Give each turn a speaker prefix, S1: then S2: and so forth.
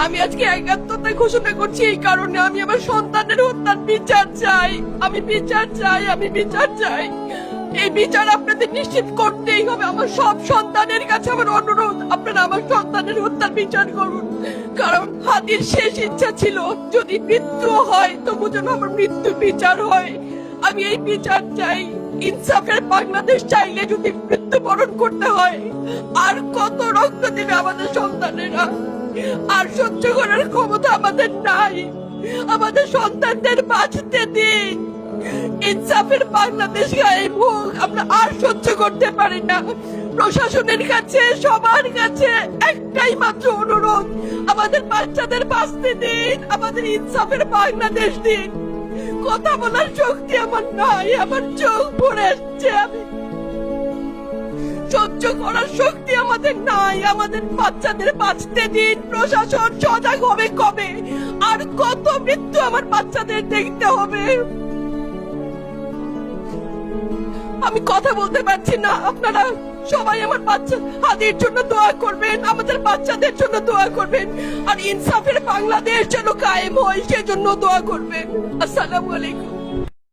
S1: আমি আজকে একাত্মতা ঘোষণা করছি এই কারণে, আমি আমার সন্তানের হত্যার বিচার চাই। আমি বিচার চাই, আমি বিচার চাই। এই বিচার আপনাদের নিশ্চিত করতেই হবে। আমার সব সন্তানের কাছে আমার অনুরোধ, আপনারা আমার সন্তানের হত্যার বিচার করুন। কারণ হাদির শেষ ইচ্ছা ছিল যদি মৃত্যু হয় তবু যেন আমার মৃত্যু বিচার হয়। আমি এই বিচার চাই। ইনসাফের বাংলাদেশ চাইলে যদি মৃত্যুবরণ করতে হয়, আর কত রক্ত দেবে আমাদের সন্তানেরা? আর সহ্য করার ক্ষমতা আমাদের নাই। আমাদের সন্তানদের বাঁচতে দিন। ইনসাফের বাংলাদেশ গায়েব হোক। আমরা আর সহ্য করতে পারি না। প্রশাসনের কাছে, সবার কাছে একটাই মাত্র অনুরোধ, আমাদের বাচ্চাদের বাঁচতে দিন, আমাদের ইনসাফের বাংলাদেশ দিন। কথা বলার শক্তি আমার নাই, আমার চোখ ভরে আসছে। আমি সহ্য করার শক্তি আমাদের নাই। আমাদের বাচ্চাদের বাঁচতে দিন। প্রশাসন সজাগ হবে কবে? আর কত মৃত্যু আমার বাচ্চাদের দেখতে হবে? আমি কথা বলতে পারছি না। আপনারা সবাই আমার বাচ্চা হাদির জন্য দোয়া করবেন, আমাদের বাচ্চাদের জন্য দোয়া করবেন, আর ইনসাফের বাংলাদেশ যেন কায়েম হয় সেজন্য দোয়া করবেন। আসসালামু আলাইকুম।